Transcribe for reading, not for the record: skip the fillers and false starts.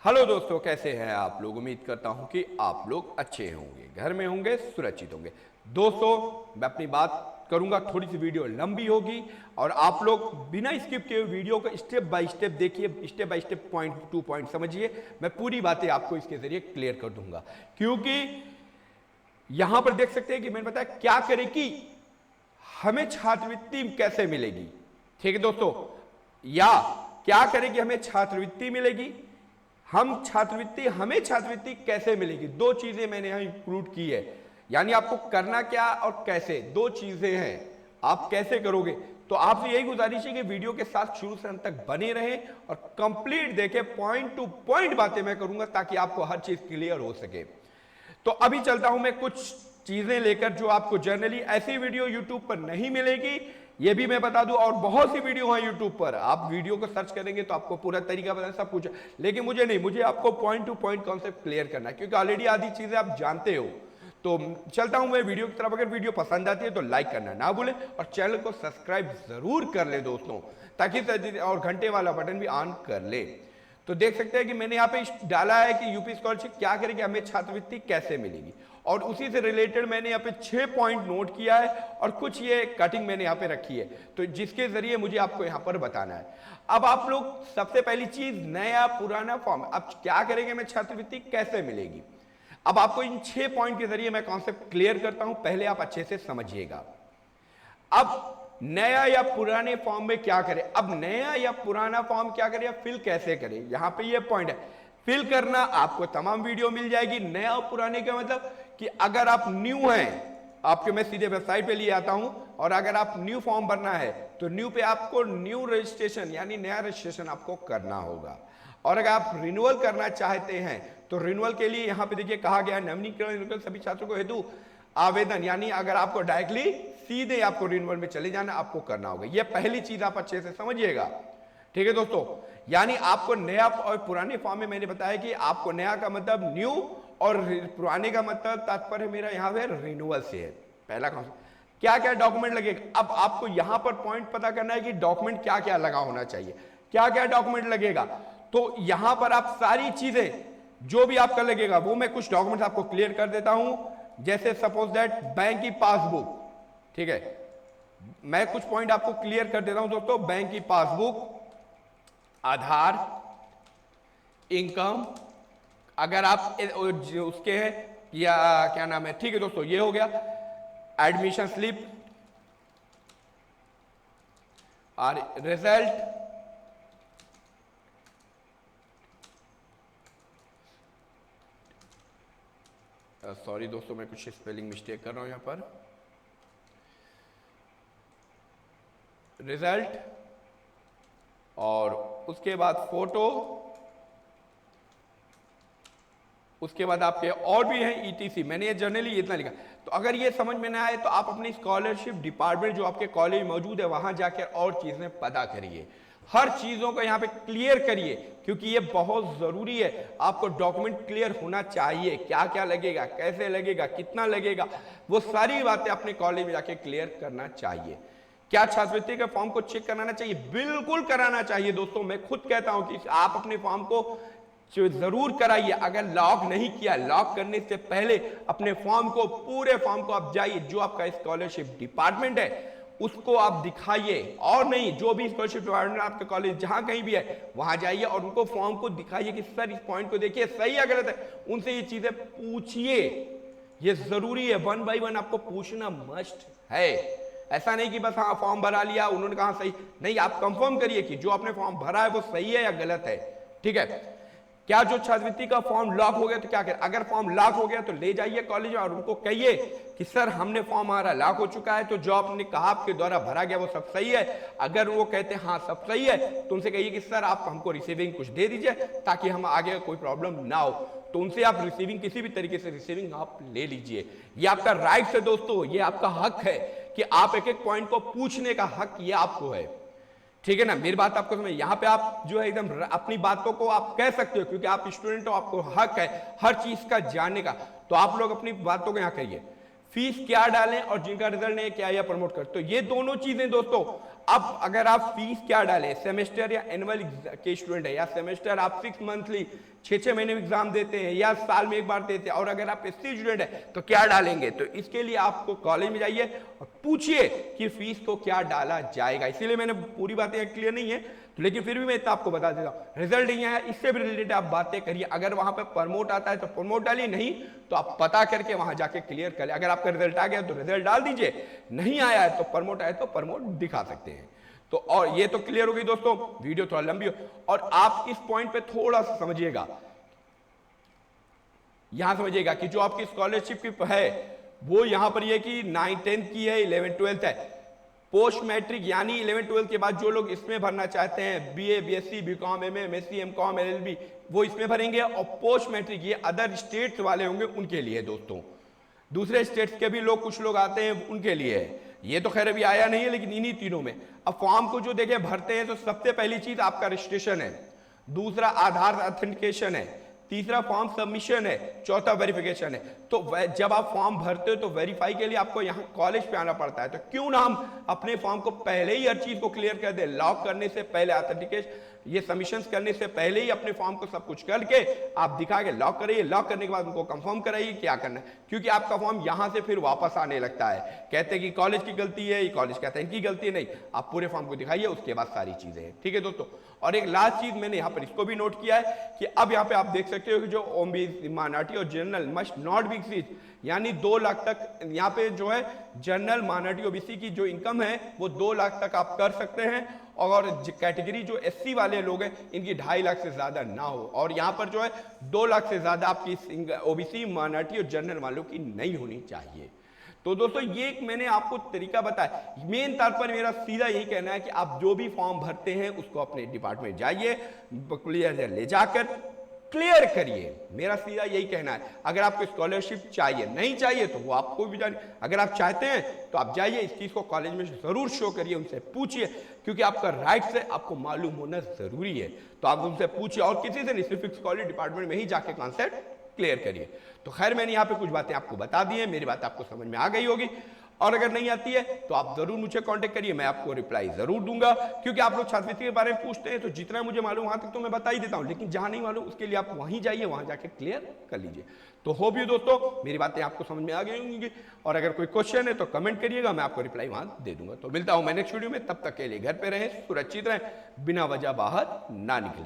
Hello दोस्तों, कैसे हैं आप लोग। उम्मीद करता हूं कि आप लोग अच्छे होंगे, घर में होंगे, सुरक्षित होंगे। दोस्तों, मैं अपनी बात करूंगा, थोड़ी सी वीडियो लंबी होगी और आप लोग बिना स्किप किए वीडियो को स्टेप बाय स्टेप देखिए, step by step point two point समझिए। मैं पूरी बातें आपको इसके जरिए क्लियर कर दूंगा, क्योंकि यहां पर देख सकते हैं कि मैंने बताया क्या करें कि हमें छात्रवृत्ति कैसे मिलेगी। ठीक है दोस्तों, या क्या करें कि हमें छात्रवृत्ति मिलेगी, हमें छात्रवृत्ति कैसे मिलेगी। दो चीजें मैंने यहां इंक्लूड की है, यानी आपको करना क्या और कैसे, दो चीजें हैं। आप कैसे करोगे, तो आपसे यही गुजारिश है कि वीडियो के साथ शुरू से अंत तक बने रहें और कंप्लीट देखें, पॉइंट टू पॉइंट बातें मैं करूंगा ताकि आपको हर चीज क्लियर हो सके। तो अभी चलता हूं मैं कुछ चीजें लेकर जो आपको जनरली ऐसी वीडियो यूट्यूब पर नहीं मिलेगी, ये भी मैं बता दूं। और बहुत सी वीडियो है यूट्यूब पर, आप वीडियो को सर्च करेंगे तो आपको पूरा तरीका पता सब कुछ, लेकिन मुझे नहीं, मुझे आपको point two point concept clear करना है, क्योंकि ऑलरेडी आधी चीजें आप जानते हो। तो चलता हूं मैं वीडियो की तरफ। अगर वीडियो पसंद आती है तो लाइक करना ना भूलें और चैनल को सब्सक्राइब जरूर कर ले दोस्तों, ताकि और घंटे वाला बटन भी ऑन कर ले। तो देख सकते हैं कि मैंने यहाँ पे डाला है कि यूपी स्कॉलरशिप क्या करेगी, हमें छात्रवृत्ति कैसे मिलेगी, और उसी से रिलेटेड मैंने यहाँ पे 6 पॉइंट नोट किया है और कुछ ये कटिंग मैंने यहाँ पे रखी है, तो जिसके जरिए मुझे आपको यहाँ पर बताना है। अब आप लोग सबसे पहली चीज, नया पुराना फॉर्म, अब क्या करेंगे, हमें छात्रवृत्ति कैसे मिलेगी। अब आपको इन 6 पॉइंट के जरिए मैं कॉन्सेप्ट क्लियर करता हूं, पहले आप अच्छे से समझिएगा। अब नया या पुराने फॉर्म में क्या करें, अब नया या पुराना फॉर्म क्या करें या फिल कैसे करें, यहां पे ये पॉइंट है। फिल करना आपको तमाम वीडियो मिल जाएगी। नया और पुराने का मतलब कि अगर आप न्यू हैं, आपके मैं सीधे वेबसाइट पे लिए आता हूं, और अगर आप न्यू फॉर्म भरना है तो न्यू पे आपको न्यू रजिस्ट्रेशन यानी नया रजिस्ट्रेशन आपको करना होगा। और अगर आप रिन्यूअल करना चाहते हैं तो रिन्यूअल के लिए यहां पे देखिए कहा गया है, नवीनीकरण सभी छात्रों को हेतु आवेदन, यानी अगर आपको डायरेक्टली सीधे आपको रिन्यूअल में चले जाना, आपको करना होगा। यह पहली चीज आप अच्छे से समझिएगा। ठीक है दोस्तों, यानी आपको नया और पुराने फॉर्म में मैंने बताया कि आपको नया का मतलब न्यू और पुराने का मतलब तात्पर्य मेरा यहां पे रिन्यूअल से है। पहला कॉन्सेप्ट, क्या क्या डॉक्यूमेंट लगेगा। अब आपको यहां पर पॉइंट पता करना है कि डॉक्यूमेंट क्या क्या लगा होना चाहिए, क्या क्या डॉक्यूमेंट लगेगा। तो यहां पर आप सारी चीजें जो भी आपका लगेगा वो मैं कुछ डॉक्यूमेंट आपको क्लियर कर देता हूं। जैसे सपोज दैट बैंक की पासबुक, ठीक है, मैं कुछ पॉइंट आपको क्लियर कर देता हूं दोस्तों। बैंक की पासबुक, आधार, इनकम, अगर आप उसके हैं या क्या नाम है, ठीक है दोस्तों, ये हो गया। एडमिशन स्लिप और रिजल्ट, सॉरी दोस्तों, मैं कुछ स्पेलिंग मिस्टेक कर रहा हूं यहां पर। रिजल्ट और उसके बाद फोटो, उसके बाद आपके और भी हैं ईटीसी, मैंने ये जनरली इतना लिखा। तो अगर ये समझ में ना आए तो आप अपनी स्कॉलरशिप डिपार्टमेंट जो आपके कॉलेज मौजूद है वहां जाकर और चीजें पता करिए, हर चीजों को यहां पे क्लियर करिए, क्योंकि ये बहुत जरूरी है। आपको डॉक्यूमेंट क्लियर होना चाहिए, क्या क्या लगेगा, कैसे लगेगा, कितना लगेगा, वो सारी बातें अपने कॉलेज में जाके क्लियर करना चाहिए। क्या छात्रवृत्ति के फॉर्म को चेक कराना चाहिए, बिल्कुल कराना चाहिए दोस्तों। मैं खुद कहता हूं कि आप अपने फॉर्म को जरूर कराइए। अगर लॉक नहीं किया, लॉक करने से पहले अपने फॉर्म को, पूरे फॉर्म को आप जाइए, जो आपका स्कॉलरशिप डिपार्टमेंट है उसको आप दिखाइए, और नहीं, जो भी स्कॉलरशिप डिपार्टमेंट आपके कॉलेज जहां कहीं भी है वहां जाइए और उनको फॉर्म को दिखाइए कि सर इस पॉइंट को देखिए सही है गलत है। उनसे ये चीजें पूछिए, ये जरूरी है, 1 बाय 1 आपको पूछना मस्ट है। ऐसा नहीं कि बस हाँ फॉर्म भरा लिया, उन्होंने कहा सही, नहीं, आप कंफर्म करिए कि जो आपने फॉर्म भरा है वो सही है या गलत है। ठीक है, क्या जो छात्रवृत्ति का फॉर्म लॉक हो गया तो क्या करें, अगर फॉर्म लॉक हो गया तो ले जाइए कॉलेज और उनको कहिए कि सर हमने फॉर्म हमारा लॉक हो चुका है, तो जो आपने कहा आपके द्वारा भरा गया वो सब सही है। अगर वो कहते हैं हाँ सब सही है तो उनसे कहिए कि सर आप हमको रिसीविंग कुछ दे दीजिए ताकि हम आगे कोई प्रॉब्लम ना हो। तो उनसे आप रिसीविंग, किसी भी तरीके से रिसीविंग आप ले लीजिए। ये आपका राइट है दोस्तों, ये आपका हक है कि आप एक एक पॉइंट को पूछने का हक ये आपको है। ठीक है ना, मेरी बात आपको समझ, यहां पे आप जो है एकदम अपनी बातों को आप कह सकते हो, क्योंकि आप स्टूडेंट हो, आपको हक है हर चीज का जानने का। तो आप लोग अपनी बातों को यहां कहिए। फीस क्या डालें और जिनका रिजल्ट नहीं क्या या प्रमोट कर, तो ये दोनों चीजें दोस्तों अब अगर आप फीस क्या डालें, सेमेस्टर या एनुअल के स्टूडेंट है, या सेमेस्टर आप 6 मंथली 6 महीने में एग्जाम देते हैं, या साल में एक बार देते हैं, और अगर आप एससी स्टूडेंट है तो क्या डालेंगे, तो इसके लिए आपको कॉलेज में जाइए और पूछिए कि फीस को क्या डाला जाएगा। इसीलिए मैंने पूरी बातें क्लियर नहीं है, तो लेकिन फिर भी मैं इतना आपको बता देता हूँ। रिजल्ट नहीं आया, इससे भी रिलेटेड आप बातें करिए। अगर वहां पे प्रमोट आता है तो प्रमोट डालिए, नहीं तो आप पता करके वहां जाके क्लियर कर ले। अगर आपका रिजल्ट आ गया तो रिजल्ट डाल दीजिए, नहीं आया है तो प्रमोट आया तो प्रमोट दिखा सकते हैं। तो और ये तो क्लियर हो गई दोस्तों, वीडियो थोड़ा लंबी हो, और आप इस पॉइंट पे थोड़ा सा समझिएगा, यहां समझिएगा कि जो आपकी स्कॉलरशिप की है वो यहां पर ये कि 9th 10th की है, 11th 12th है। पोस्ट मैट्रिक यानी 11th 12th के बाद जो लोग इसमें भरना चाहते हैं, BA, BSc, BCom, MA, MSc, MCom, LLB, वो इसमें भरेंगे। और पोस्ट मैट्रिक ये अदर स्टेट्स वाले होंगे उनके लिए दोस्तों, दूसरे स्टेट्स के भी लोग, कुछ लोग आते हैं उनके लिए है। ये तो खैर अभी आया नहीं है, लेकिन इन्हीं तीनों में। अब फॉर्म को जो देखे भरते हैं तो सबसे पहली चीज आपका रजिस्ट्रेशन है, दूसरा आधार ऑथेंटिकेशन है, तीसरा फॉर्म सबमिशन है, चौथा वेरिफिकेशन है। तो जब आप फॉर्म भरते हो तो वेरीफाई के लिए आपको यहाँ कॉलेज पे आना पड़ता है। तो क्यों ना हम अपने फॉर्म को पहले ही हर चीज को क्लियर कर दे, लॉक करने से पहले, ऑथेंटिकेशन ये सबमिशंस करने से पहले ही अपने फॉर्म को सब कुछ करके आप दिखा के लॉक करिए। लॉक करने के बाद उनको कंफर्म कराइए क्या करना है, क्योंकि आपका फॉर्म यहां से फिर वापस आने लगता है। कहते हैं कि कॉलेज की गलती है, ये कॉलेज कहता है इनकी गलती है, नहीं, आप पूरे फॉर्म को दिखाइए, उसके बाद सारी चीजें हैं। ठीक है दोस्तों। और एक लास्ट चीज मैंने यहाँ पर इसको भी नोट किया है कि अब यहाँ पे आप देख सकते हो कि जो ओबीसी, माइनॉरिटी और general must not be exceed, यानी 2 लाख तक यहाँ पे जो है जनरल, माइनॉरिटी, ओबीसी की जो इनकम है वो 2 लाख तक आप कर सकते हैं। और कैटेगरी जो एससी वाले लोग हैं इनकी 2.5 लाख से ज्यादा ना हो, और यहाँ पर जो है 2 लाख से ज्यादा आपकी ओबीसी, माइनॉरिटी और जनरल वालों की नहीं होनी चाहिए। तो दोस्तों ये एक मैंने आपको तरीका बताया। मेन तात्पर्य मेरा सीधा यही कहना है कि आप जो भी फॉर्म भरते हैं उसको अपने डिपार्टमेंट जाइए, क्लियर ले जाकर क्लियर करिए। मेरा सीधा यही कहना है। अगर आपको स्कॉलरशिप चाहिए, नहीं चाहिए तो वो आपको भी जानिए। अगर आप चाहते हैं तो आप जाइए, इस चीज को कॉलेज में जरूर शो करिए, उनसे पूछिए, क्योंकि आपका राइट्स है, आपको मालूम होना जरूरी है। तो आप उनसे पूछिए, और किसी से नहीं, सिर्फ स्कॉलर डिपार्टमेंट में ही जाके कॉन्सेप्ट क्लियर करिए। तो खैर मैंने यहाँ पे कुछ बातें आपको बता दी है, मेरी बात आपको समझ में आ गई होगी। और अगर नहीं आती है तो आप जरूर मुझे कांटेक्ट करिए, मैं आपको रिप्लाई जरूर दूंगा। क्योंकि आप लोग छात्रवृत्ति के बारे में पूछते हैं तो जितना मुझे मालूम वहां तक तो मैं बता ही देता हूं, लेकिन जहां नहीं मालूम उसके लिए आप वहीं जाइए, वहां जाके क्लियर कर लीजिए। तो होप यू दोस्तों मेरी बातें आपको समझ में आ गई होंगी, और अगर कोई क्वेश्चन है तो कमेंट करिएगा, मैं आपको रिप्लाई वहां दे दूंगा। तो मिलता हूं मैं नेक्स्ट वीडियो में, तब तक के लिए घर पे रहें, सुरक्षित रहें, बिना वजह बाहर ना निकले।